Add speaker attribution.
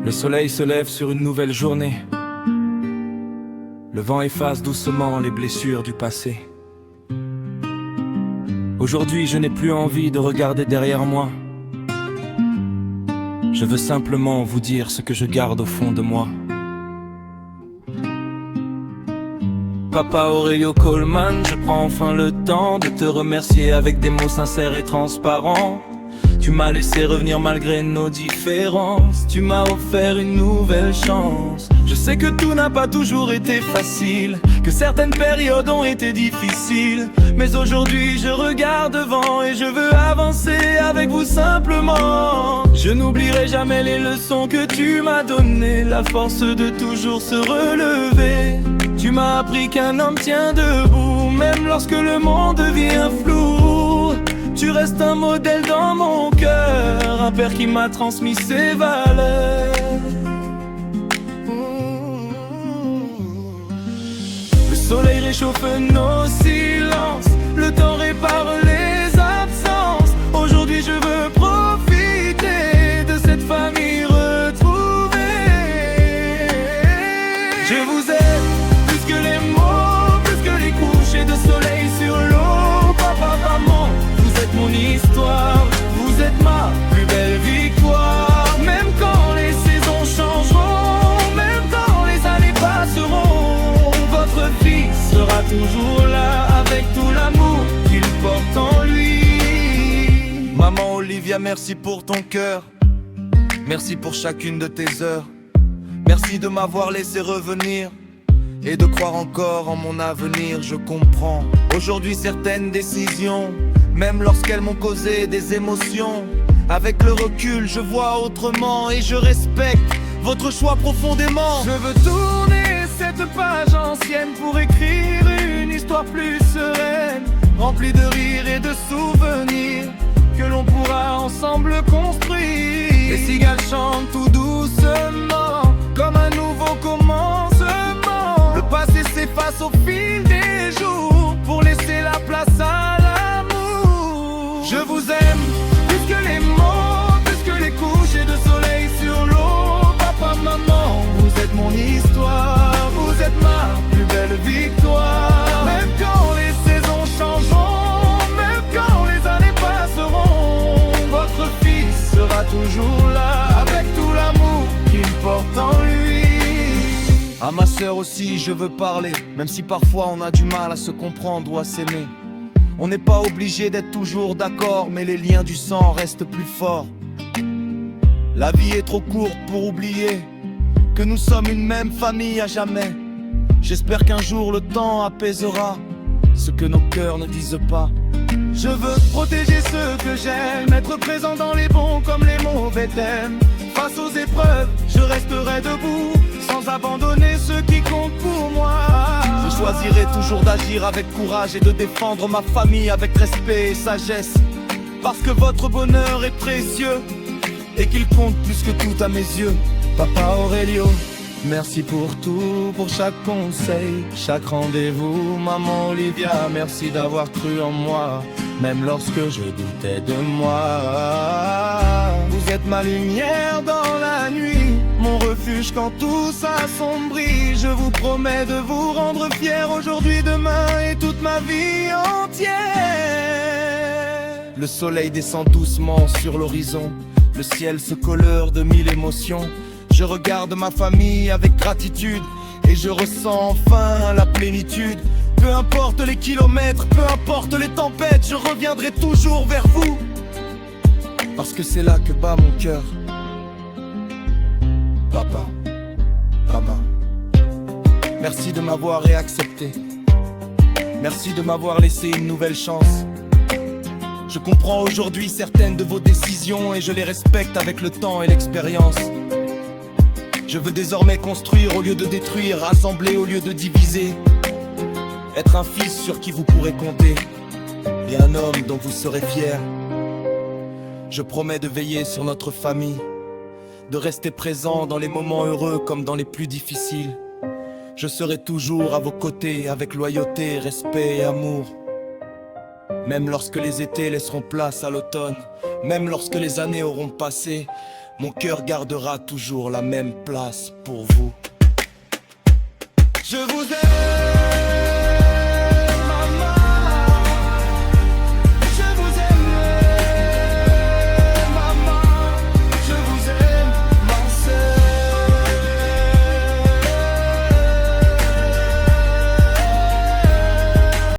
Speaker 1: Le soleil se lève sur une nouvelle journée. Le vent efface doucement les blessures du passé. Aujourd'hui, je n'ai plus envie de regarder derrière moi. Je veux simplement vous dire ce que je garde au fond de moi. Papa Aurelio Coleman, je prends enfin le temps de te remercier avec des mots sincères et transparents. Tu m'as laissé revenir malgré nos différences. Tu m'as offert une nouvelle chance. Je sais que tout n'a pas toujours été facile, que certaines périodes ont été difficiles. Mais aujourd'hui je regarde devant et je veux avancer avec vous simplement. Je n'oublierai jamais les leçons que tu m'as données, la force de toujours se relever. Tu m'as appris qu'un homme tient debout, même lorsque le monde devient flou. Tu restes un modèle dans mon cœur, un père qui m'a transmis ses valeurs. Le soleil réchauffe nos silences, le temps répare les absences. Aujourd'hui je veux profiter de cette famille retrouvée. Je vous aime plus que les mots, plus que les couchers de soleil sur l'eau. Papa, maman, vous êtes mon histoire, vous êtes ma plus belle victoire. Même quand les saisons changeront, même quand les années passeront, votre fils sera toujours là avec tout l'amour qu'il porte en lui.
Speaker 2: Maman Olivia, merci pour ton cœur. Merci pour chacune de tes heures. Merci de m'avoir laissé revenir et de croire encore en mon avenir. Je comprends aujourd'hui certaines décisions, même lorsqu'elles m'ont causé des émotions. Avec le recul, je vois autrement et je respecte votre choix profondément.
Speaker 1: Je veux tourner cette page ancienne pour écrire une histoire plus sereine, remplie de rires et de souvenirs que l'on pourra ensemble construire. Les cigales chantent tout doucement, comme un nouveau commencement. Le passé s'efface au fil des jours pour laisser la place à l'amour. Je vous aime plus que les mots, plus que les couchers de soleil sur l'eau. Papa, maman, vous êtes mon histoire, vous êtes ma plus belle victoire. Même quand les saisons changeront, même quand les années passeront, votre fils sera toujours là avec tout l'amour qu'il porte en lui.
Speaker 2: À ma sœur aussi je veux parler, même si parfois on a du mal à se comprendre ou à s'aimer. On n'est pas obligé d'être toujours d'accord, mais les liens du sang restent plus forts. La vie est trop courte pour oublier que nous sommes une même famille à jamais. J'espère qu'un jour le temps apaisera ce que nos cœurs ne disent pas.
Speaker 1: Je veux protéger ceux que j'aime, être présent dans les bons comme les mauvais thèmes. Face aux épreuves, je resterai debout, sans abandonner ceux qui comptent pour moi.
Speaker 2: Je choisirai toujours d'agir avec courage et de défendre ma famille avec respect et sagesse. Parce que votre bonheur est précieux et qu'il compte plus que tout à mes yeux.
Speaker 1: Papa Aurelio, merci pour tout, pour chaque conseil, chaque rendez-vous. Maman Olivia, merci d'avoir cru en moi, même lorsque je doutais de moi. Vous êtes ma lumière dans la nuit, mon refuge quand tout s'assombrit. Je vous promets de vous rendre fier aujourd'hui, demain et toute ma vie entière.
Speaker 2: Le soleil descend doucement sur l'horizon, le ciel se colore de mille émotions. Je regarde ma famille avec gratitude et je ressens enfin la plénitude. Peu importe les kilomètres, peu importe les tempêtes, je reviendrai toujours vers vous, parce que c'est là que bat mon cœur. Papa, maman, merci de m'avoir réaccepté. Merci de m'avoir laissé une nouvelle chance. Je comprends aujourd'hui certaines de vos décisions et je les respecte avec le temps et l'expérience. Je veux désormais construire au lieu de détruire, rassembler au lieu de diviser. Être un fils sur qui vous pourrez compter et un homme dont vous serez fiers. Je promets de veiller sur notre famille, de rester présent dans les moments heureux comme dans les plus difficiles. Je serai toujours à vos côtés avec loyauté, respect et amour. Même lorsque les étés laisseront place à l'automne, même lorsque les années auront passé, mon cœur gardera toujours la même place pour vous.
Speaker 1: Je vous aime.